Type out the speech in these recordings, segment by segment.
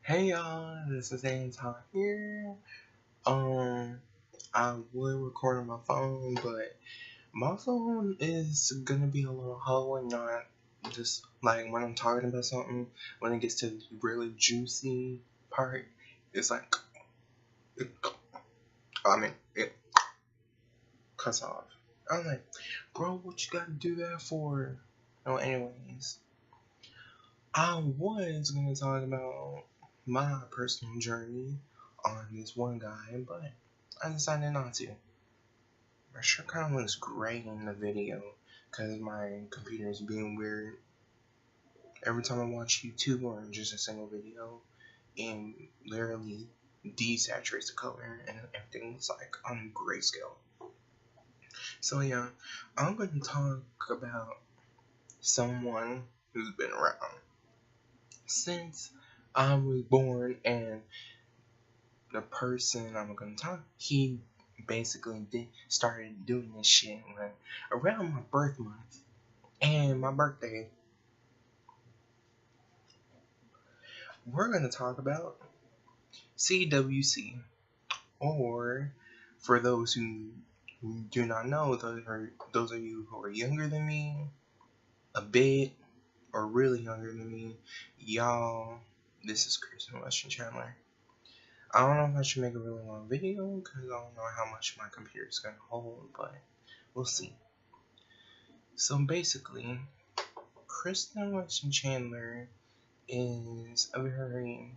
Hey y'all, this is Anton here. Um, I would record on my phone, but my phone is gonna be a little hoe and not just like when I'm talking about something. When it gets to the really juicy part, it's like, it cuts off. I'm like, bro, what you gotta do that for? No, anyways, I was gonna talk about my personal journey on this one guy, but I decided not to. My shirt kind of looks great in the video because my computer is being weird. Every time I watch YouTube or just a single video, it literally desaturates the color and everything looks like on grayscale. So yeah, I'm going to talk about someone who's been around since I was born, and the person I'm gonna talk, he basically started doing this shit when around my birth month and my birthday. We're gonna talk about CWC, or for those who do not know, those of you who are younger than me, a bit, or really younger than me, y'all. This is Chris and Western Chandler. I don't know if I should make a really long video because I don't know how much my computer is gonna hold, but we'll see. So basically, Kristen Weston Chandler is a very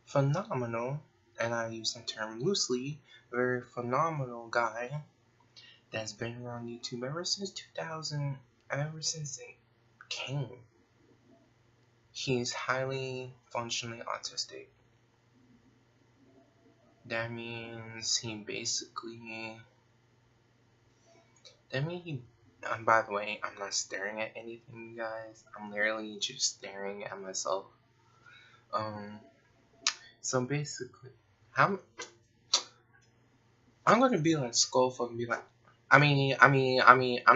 phenomenal, and I use that term loosely, a very phenomenal guy that's been around YouTube ever since 2000, ever since it came. He's highly functionally autistic. That means by the way, I'm not staring at anything, you guys. I'm literally just staring at myself. So basically, I'm gonna be like Skullfuck and be like, I'm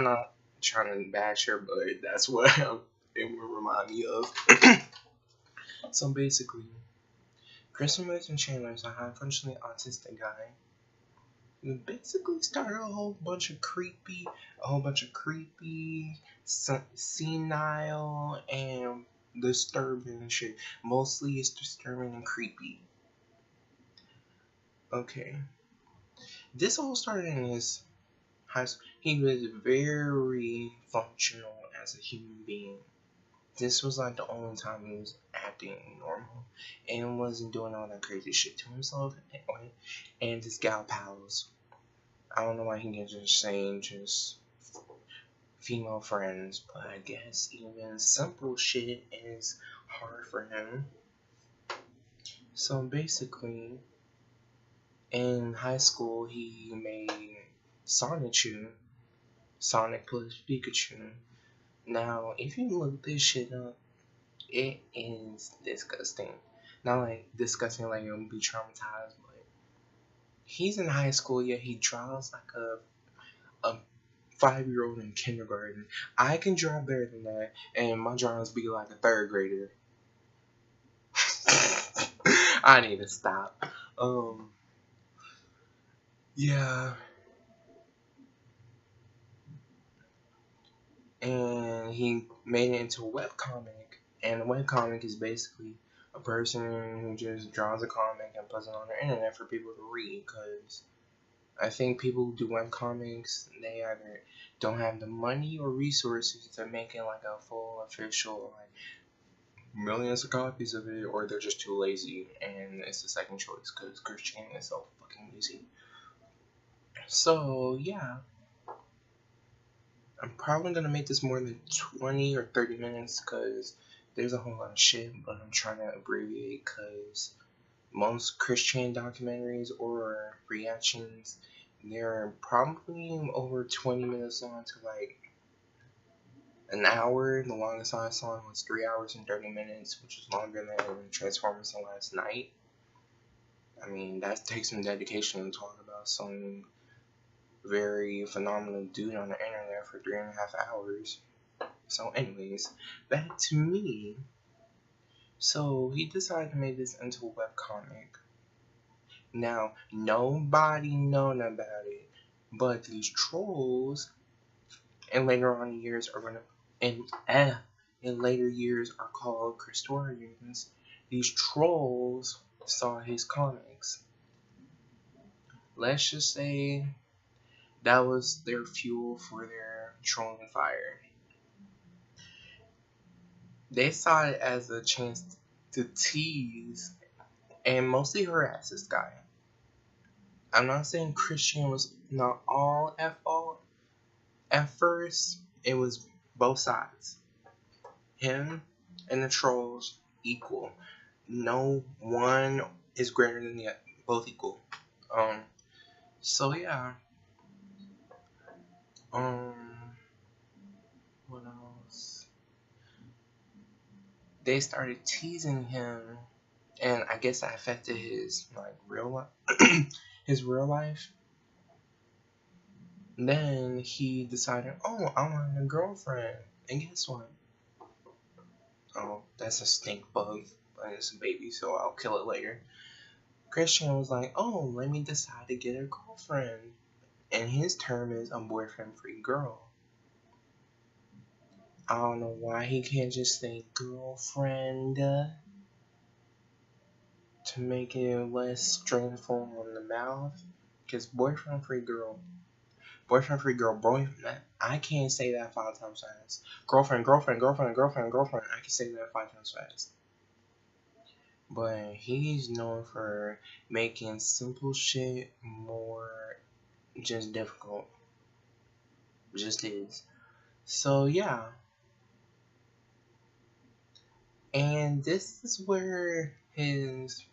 not trying to bash her, but that's what it would remind me of. So basically, Kristen Mason Chandler is a high functioning autistic guy who basically started a whole bunch of creepy, senile, and disturbing shit. Mostly it's disturbing and creepy. Okay. This all started in his high school. He was very functional as a human being. This was like the only time he was acting normal and wasn't doing all that crazy shit to himself and his gal pals. I don't know why he can just saying just female friends, but I guess even simple shit is hard for him. So basically, in high school, he made Sonic plus Pikachu. Now, if you look this shit up, it is disgusting. Not like disgusting like you'll be traumatized, but he's in high school, yet he draws like a 5-year-old in kindergarten. I can draw better than that, and my drawings be like a 3rd grader. I need to stop. Yeah. And he made it into a webcomic. And a webcomic is basically a person who just draws a comic and puts it on the internet for people to read. Because I think people who do webcomics, they either don't have the money or resources to make it like a full official, like millions of copies of it, or they're just too lazy. And it's the second choice because Christianity is so fucking easy. So, yeah. I'm probably gonna make this more than 20 or 30 minutes because there's a whole lot of shit, but I'm trying to abbreviate because most Christian documentaries or reactions, they're probably over 20 minutes long to like an hour. The longest I saw was 3 hours and 30 minutes, which is longer than Transformers the Last Night. I mean, that takes some dedication to talk about some very phenomenal dude on the internet for 3.5 hours. So anyways, back to me. So he decided to make this into a webcomic. Now, nobody known about it, but these trolls, and later on in years are gonna, in later years are called Christorians. These trolls saw his comics. Let's just say that was their fuel for their trolling fire. They saw it as a chance to tease and mostly harass this guy. I'm not saying Christian was not all at fault. At first, it was both sides. Him and the trolls equal. No one is greater than the other. Both equal. So yeah. What else? They started teasing him, and I guess that affected his real life. His real life. Then he decided, oh, I want a girlfriend. And guess what? Oh, that's a stink bug. And it's a baby, so I'll kill it later. Christian was like, oh, let me decide to get a girlfriend. And his term is a boyfriend-free girl. I don't know why he can't just say girlfriend to make it less stressful on the mouth. Because boyfriend-free girl, bro, I can't say that 5 times fast. Girlfriend. I can say that 5 times fast. But he's known for making simple shit more just difficult. Just is. So yeah. And this is where his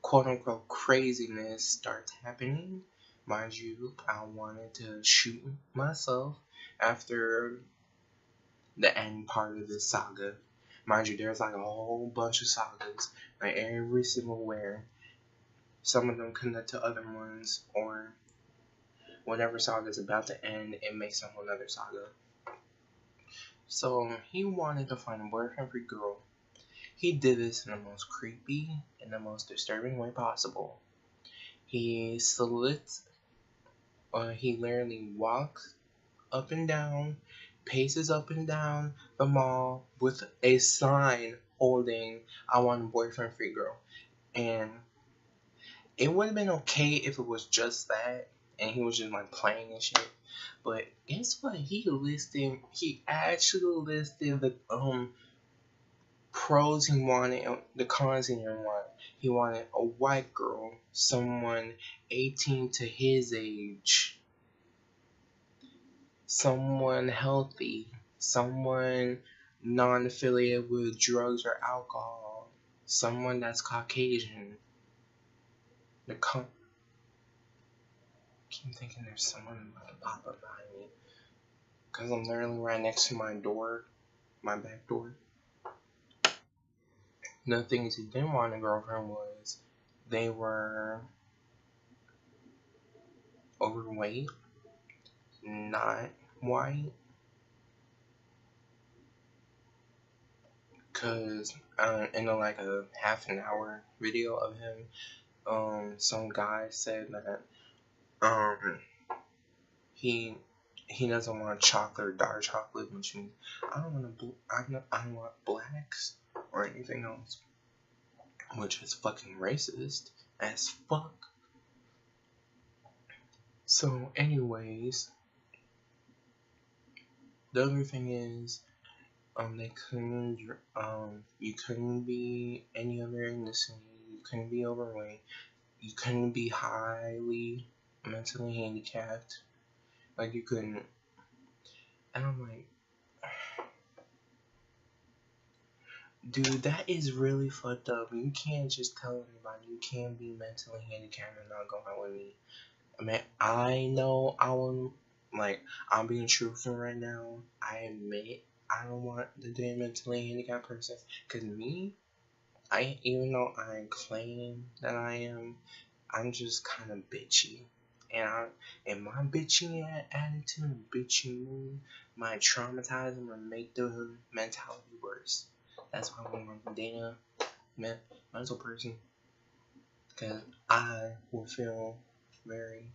quote unquote craziness starts happening. Mind you, I wanted to shoot myself after the end part of this saga. Mind you, there's like a whole bunch of sagas, like every single where. Some of them connect to other ones, or whatever saga is about to end, it makes a whole other saga. So he wanted to find a boyfriend-free girl. He did this in the most creepy and the most disturbing way possible. He literally walks up and down, paces up and down the mall with a sign holding, I want a boyfriend-free girl. And it would have been okay if it was just that, and he was just like playing and shit. But guess what? He actually listed the pros he wanted, the cons he didn't want. He wanted a white girl, someone 18 to his age, someone healthy, someone non-affiliated with drugs or alcohol, someone that's Caucasian. I keep thinking there's someone about to pop up behind me, because I'm literally right next to my door, my back door. The things he didn't want in a girlfriend was they were overweight, not white, because in a half an hour video of him, some guy said that he doesn't want chocolate or dark chocolate, which means I don't want blacks or anything else, which is fucking racist as fuck. So anyways, the other thing is, you couldn't be any other ethnicity, you couldn't be overweight, you couldn't be highly mentally handicapped, like you couldn't, and I'm like, dude, that is really fucked up. You can't just tell anybody you can't be mentally handicapped and not go out with me. I mean, I know I'm being truthful right now. I admit I don't want to date a mentally handicapped person. Because me, even though I claim that I am, I'm just kind of bitchy. And my bitchy attitude and bitchy mood might traumatize them or make the mentality worse. That's why I want to date a mental person. Because I would feel very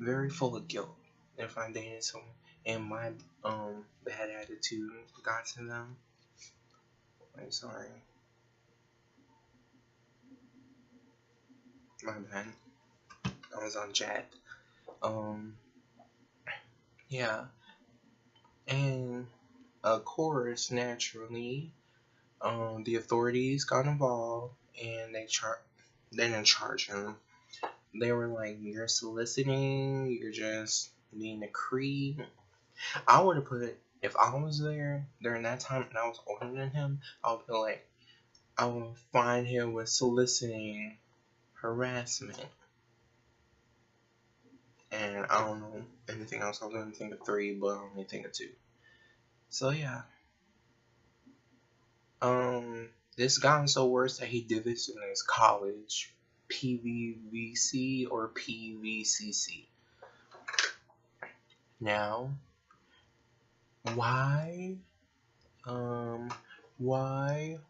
very full of guilt if I dated someone and my bad attitude got to them. I'm sorry. My bad. I was on chat. Yeah. And of course, naturally, the authorities got involved and they didn't charge him. They were like, "You're soliciting. You're just being a creep." I would have put, if I was there during that time and I was older than him, I would feel like I would find him with soliciting harassment. And I don't know anything else. I was going to think of 3, but I only think of 2. So yeah. This gotten so worse that he did this in his college. PVVC or PVCC. Now, why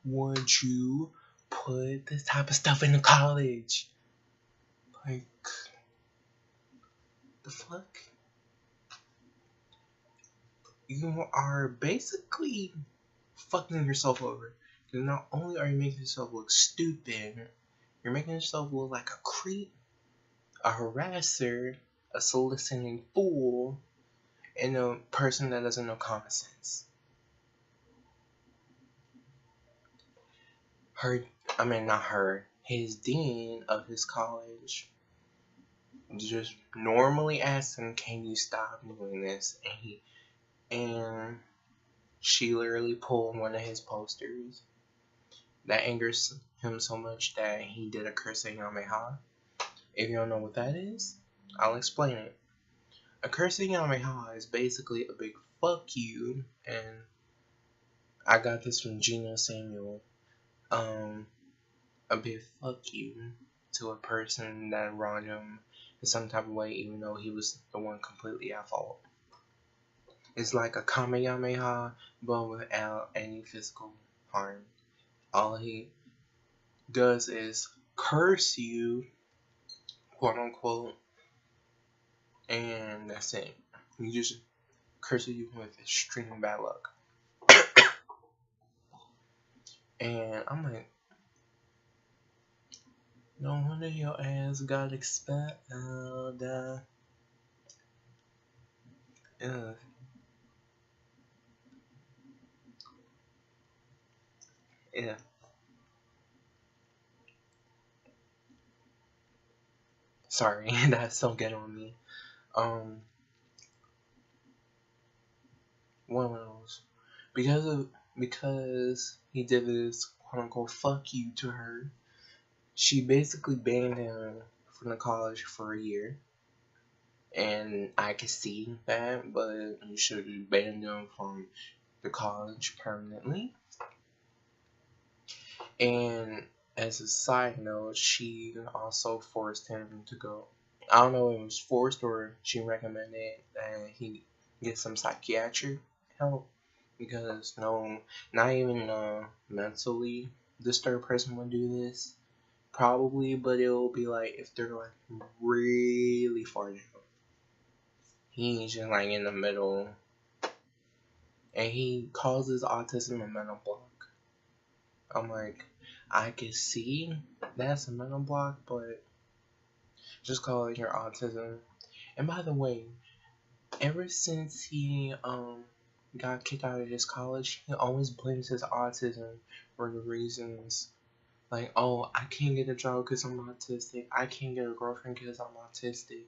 would you put this type of stuff into college? Like, the fuck? You are basically fucking yourself over. Because not only are you making yourself look stupid, you're making yourself look like a creep, a harasser, a soliciting fool, and a person that doesn't know common sense. His dean of his college just normally asked him, "Can you stop doing this?" And she literally pulled one of his posters. That angers him so much that he did a Kurseyameha. If you don't know what that is, I'll explain it. A Kurseyameha is basically a big fuck you, and I got this from Gino Samuel. A big fuck you to a person that wronged him in some type of way, even though he was the one completely at fault. It's like a Kamehameha, but without any physical harm. All he does is curse you, quote unquote, and that's it. He just curses you with extreme bad luck. And I'm like, no wonder your ass got expelled. Yeah. Sorry, that's so good on me. One of those. Because he did this quote unquote fuck you to her, she basically banned him from the college for a year. And I can see that, but you should ban him from the college permanently. And as a side note, she also forced him to go. I don't know if it was forced or she recommended that he get some psychiatric help, because not even a mentally disturbed person would do this. Probably, but it'll be like if they're like really far down. He's just like in the middle, and he causes autism a mental block. I'm like, I can see that's a mental block, but just call it your autism. And by the way, ever since he got kicked out of his college, he always blames his autism for the reasons like, oh, I can't get a job because I'm autistic. I can't get a girlfriend because I'm autistic.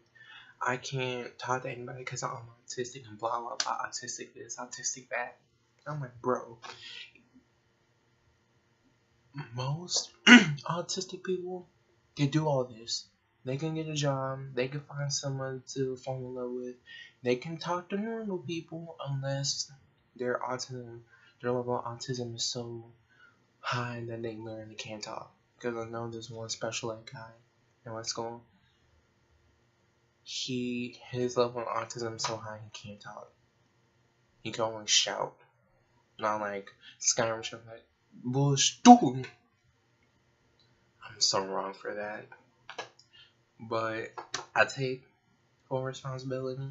I can't talk to anybody because I'm autistic, and blah blah blah. Autistic this, autistic that. I'm like, bro, most autistic people can do all this. They can get a job. They can find someone to fall in love with. They can talk to normal people unless their level of autism is so high that they literally can't talk. Because I know there's one special ed guy, and let's go. his level of autism so high he can't talk. He can only shout, not like Skyrim shout like bush. I'm so wrong for that, but I take full responsibility.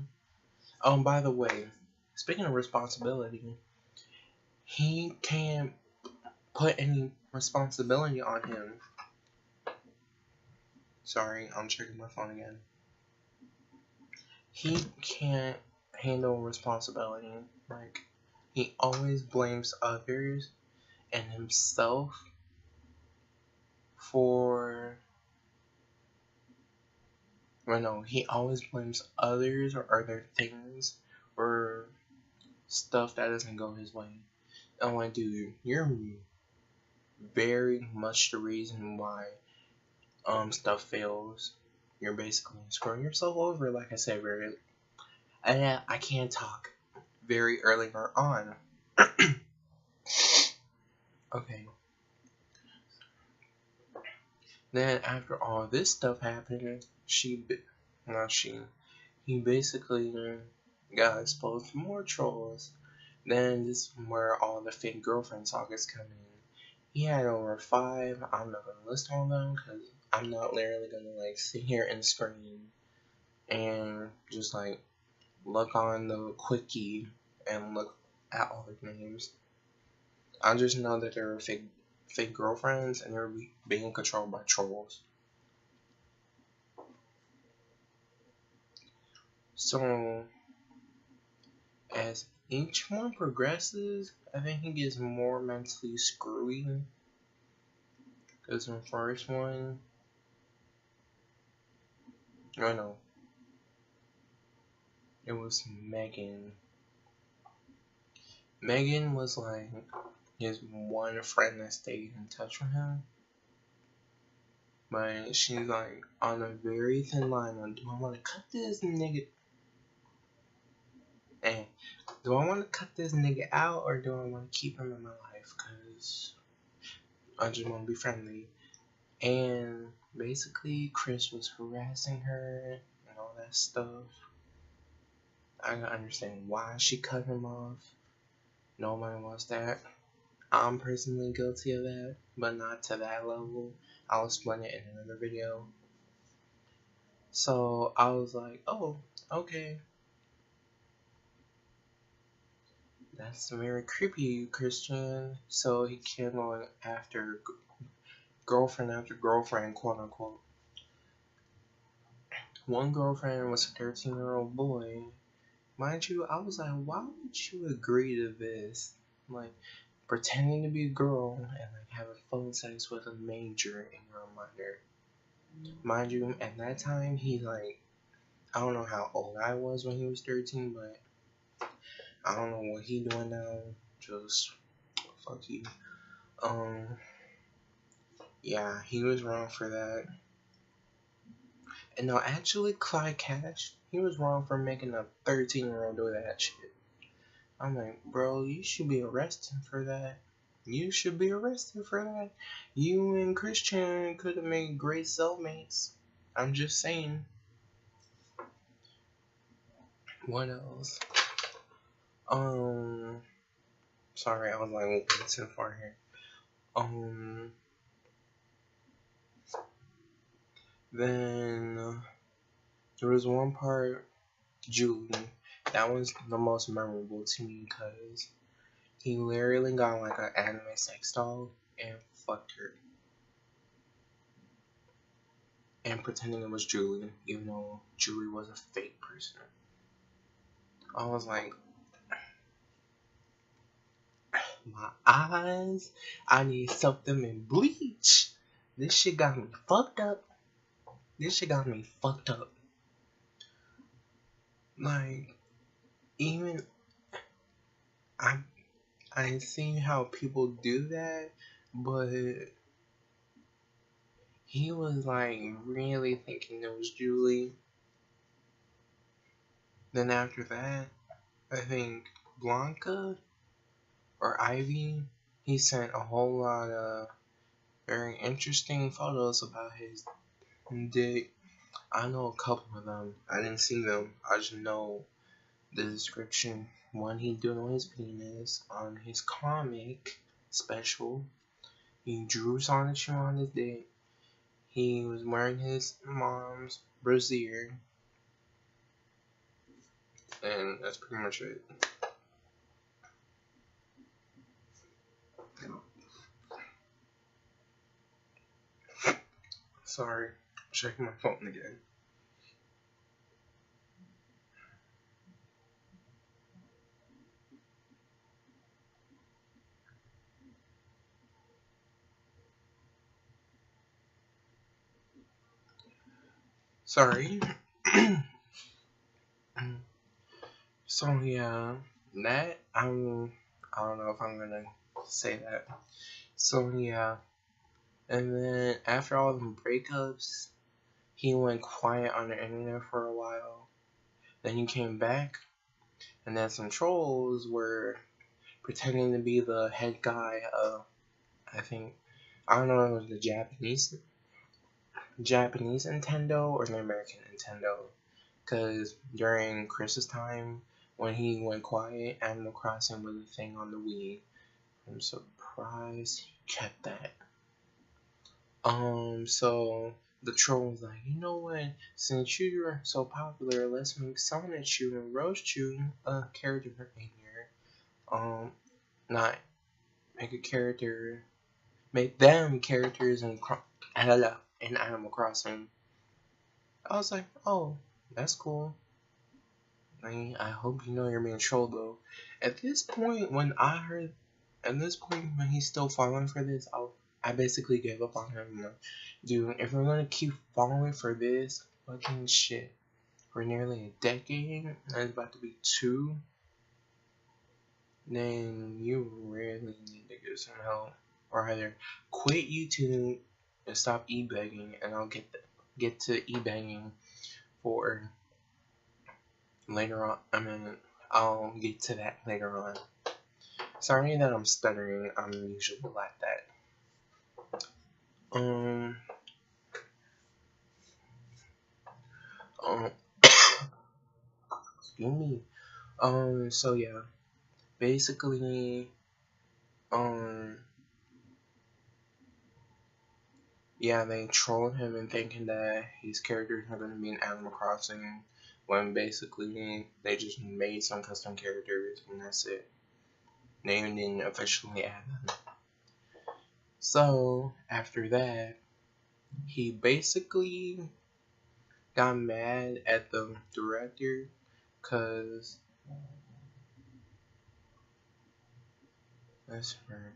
By the way, speaking of responsibility, he can't put any responsibility on him. Sorry, I'm checking my phone again. He can't handle responsibility. Like, he always blames others and himself for... Well, no, he always blames others or other things or stuff that doesn't go his way. I'm like, dude, you're very much the reason why stuff fails. You're basically screwing yourself over, like I said, I can't talk very early on. Okay. Then after all this stuff happened, he basically got exposed to more trolls. Then this is where all the fake girlfriend talkers come in. He had over 5. I'm not gonna list all of them because I'm not literally gonna like sit here and scream and just like look on the quickie and look at all the names. I just know that there are fake girlfriends and they're being controlled by trolls. So as each one progresses, I think he gets more mentally screwy. Because in the first one, I know, it was Megan. Megan was like his one friend that stayed in touch with him. But she's like on a very thin line on, do I want to cut this nigga? And do I want to cut this nigga out or do I want to keep him in my life? Because I just want to be friendly. And basically, Chris was harassing her and all that stuff. I can understand why she cut him off. Nobody wants that. I'm personally guilty of that, but not to that level. I'll explain it in another video. So I was like, oh, okay. That's very creepy, Christian. So he came on after girlfriend, quote unquote. One girlfriend was a 13-year-old boy. Mind you, I was like, why would you agree to this? Like, pretending to be a girl and like having phone sex with a major and you're a minor. Mind you, at that time, he like, I don't know how old I was when he was 13, but I don't know what he doing now. Just, fuck you. Yeah, he was wrong for that. And no, actually, Clyde Cash, he was wrong for making a 13-year-old do that shit. I'm like, bro, you should be arrested for that. You should be arrested for that. You and Christian could have made great cellmates. I'm just saying. What else? Sorry, I was like, way too far here. Then there was one part, Julie. That was the most memorable to me because he literally got like an anime sex doll and fucked her. And pretending it was Julie, even though Julie was a fake person. I was like, my eyes, I need something in bleach. This shit got me fucked up. Like, even I seen how people do that, but he was like really thinking it was Julie. Then after that, I think Blanca or Ivy, he sent a whole lot of very interesting photos about his dick. I know a couple of them. I didn't see them. I just know the description. One, he doing his penis on his comic special. He drew Sonic on his dick. He was wearing his mom's brassiere. And that's pretty much it. Sorry, checking my phone again. Sorry. So yeah, that I don't know if I'm gonna say that. So yeah, and then after all the breakups, he went quiet on the internet for a while. Then he came back, and then some trolls were pretending to be the head guy of, I think, I don't know if it was the Japanese Nintendo or the American Nintendo. Because during Chris's time, when he went quiet, Animal Crossing was a thing on the Wii. I'm surprised he kept that. So the troll was like, you know what? Since you're so popular, let's make Sonichu and Roachu a character in here. Not make a character, make them characters in Animal Crossing. I was like, oh, that's cool. I hope you know you're being trolled though. At this point, when he's still falling for this, I basically gave up on him. Like, dude, if we're gonna keep falling for this fucking shit for nearly a decade, and it's about to be 2, then you really need to get some help, or either quit YouTube and stop e-begging, and I'll get to e-begging for later on. I'll get to that later on. Sorry that I'm stuttering. I'm usually like that. Excuse me. So yeah, basically, yeah, they trolled him and thinking that his characters are gonna be in Animal Crossing, when basically they just made some custom characters and that's it. They didn't officially add them. So after that, he basically got mad at the director because that's for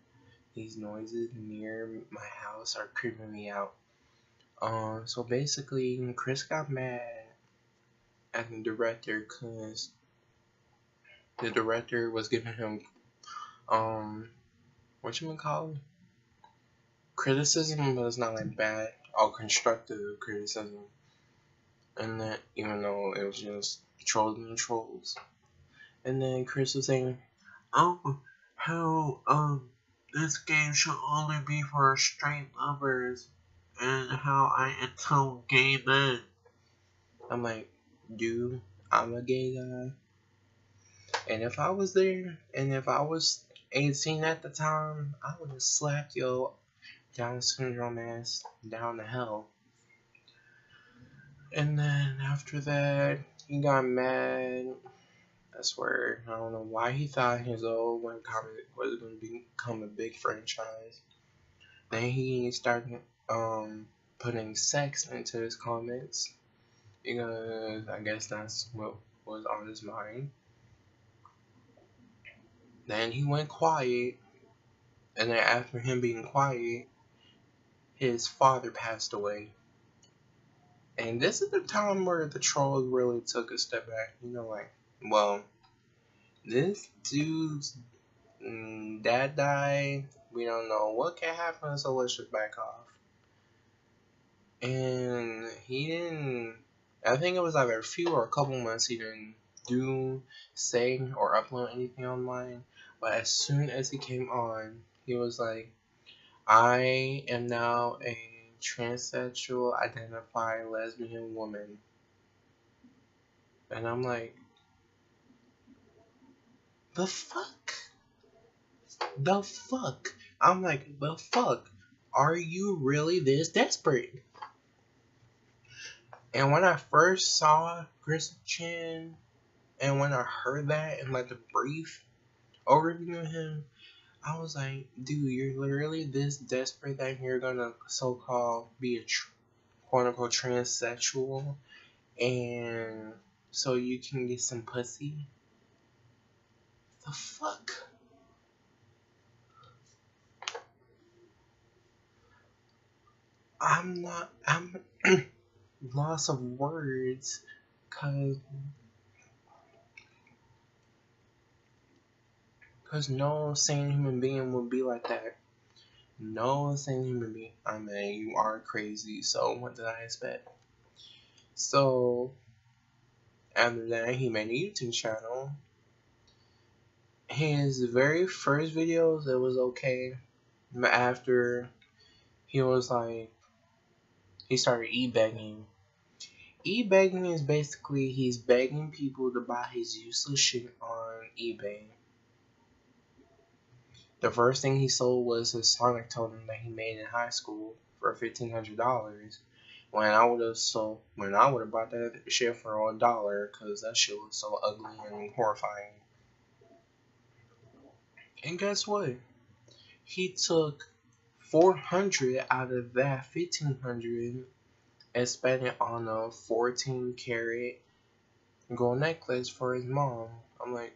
these noises near my house are creeping me out. So basically, Chris got mad at the director because the director was giving him whatchamacallit? Criticism, but it's not like bad or constructive criticism. And that even though it was just trolls and trolls. And then Chris was saying, oh, how this game should only be for straight lovers, and how I intone gay men. I'm like, dude, I'm a gay guy. And if I was there, and if I was 18 at the time, I would have slapped your Down syndrome ass down to hell. And then after that, he got mad. I swear, I don't know why he thought his old one comic was going to become a big franchise. Then he started putting sex into his comments because I guess that's what was on his mind. Then he went quiet, and then after him being quiet, his father passed away. And this is the time where the trolls really took a step back. You know, like, well, this dude's dad died. We don't know what can happen, so let's just back off. And he didn't. I think it was either a few or a couple months he didn't say or upload anything online. But as soon as he came on, he was like, I am now a transsexual, identify lesbian woman. And I'm like, the fuck? The fuck? I'm like, the fuck? Are you really this desperate? And when I first saw Chris Chan, and when I heard that and like the brief overview of him, I was like, dude, you're literally this desperate that you're gonna so-called be a quote-unquote transsexual, and so you can get some pussy? The fuck? I'm loss of words, cause no sane human being would be like that. No sane human being. I mean, you are crazy, so what did I expect? So, after that, he made a YouTube channel. His very first videos, it was okay. But after, he was like, he started e-begging. E-begging is basically, he's begging people to buy his useless shit on eBay. The first thing he sold was his Sonic totem that he made in high school for $1,500. When I would have bought that shit for $1, because that shit was so ugly and horrifying. And guess what? He took 400 out of that 1,500 and spent it on a 14-karat gold necklace for his mom. I'm like,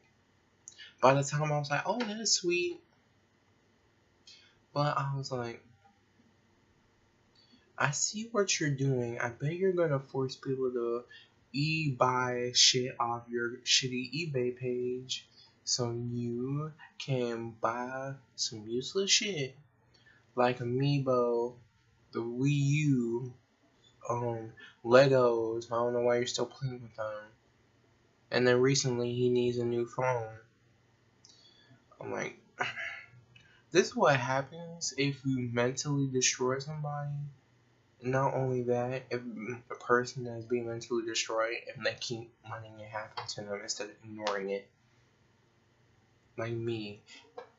by the time I was like, oh, that's sweet. But I was like, I see what you're doing. I bet you're gonna force people to buy shit off your shitty eBay page so you can buy some useless shit like Amiibo, the Wii U, Legos. I don't know why you're still playing with them. And then recently he needs a new phone. I'm like, this is what happens if you mentally destroy somebody. Not only that, if the person that's being mentally destroyed, if they keep letting it happen to them instead of ignoring it. Like me.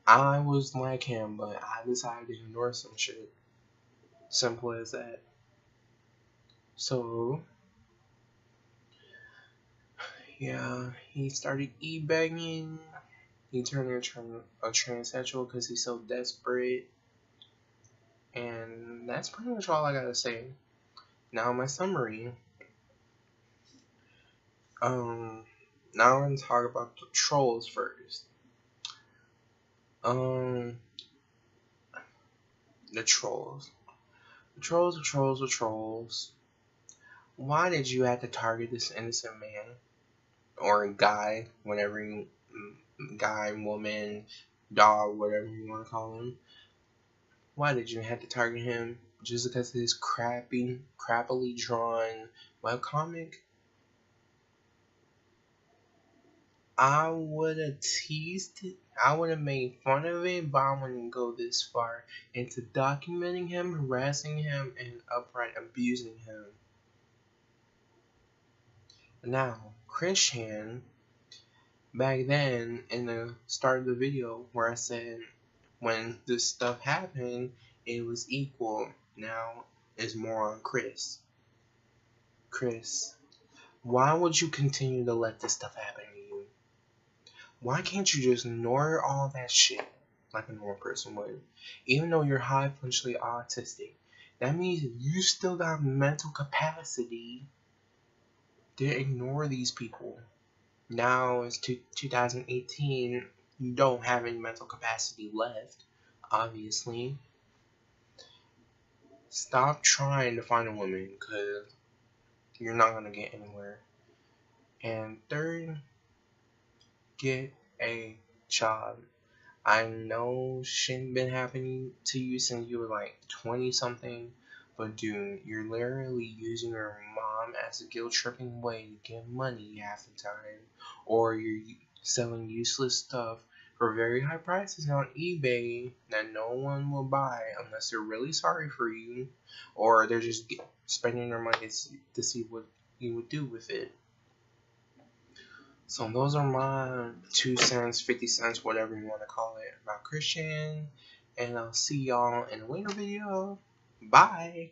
I was like him, but I decided to ignore some shit. Simple as that. So, yeah, he started e-begging. He turned into a transsexual because he's so desperate. And that's pretty much all I gotta say. Now my summary. Now I'm gonna talk about the trolls first. The trolls. The trolls. Why did you have to target this innocent man? Or guy, whatever you, guy, woman, dog, whatever you want to call him. Why did you have to target him? Just because of his crappily drawn webcomic? I would have teased it. I would have made fun of it, but I wouldn't go this far into documenting him, harassing him, and outright abusing him. Now, Christian, back then in the start of the video where I said when this stuff happened, it was equal. Now it's more on Chris. Chris, why would you continue to let this stuff happen to you? Why can't you just ignore all that shit like a normal person would? Even though you're high functionally autistic, that means you still got mental capacity to ignore these people. Now it's 2018, you don't have any mental capacity left, obviously. Stop trying to find a woman, because you're not going to get anywhere. And third, get a job. I know shit been happening to you since you were like 20 something, but dude, you're literally using your mom as a guilt tripping way to get money half the time, or you're selling useless stuff for very high prices on eBay that no one will buy unless they're really sorry for you or they're just spending their money to see what you would do with it. So those are my 2 cents, 50 cents, whatever you want to call it, about Christian. And I'll see y'all in a later video. Bye.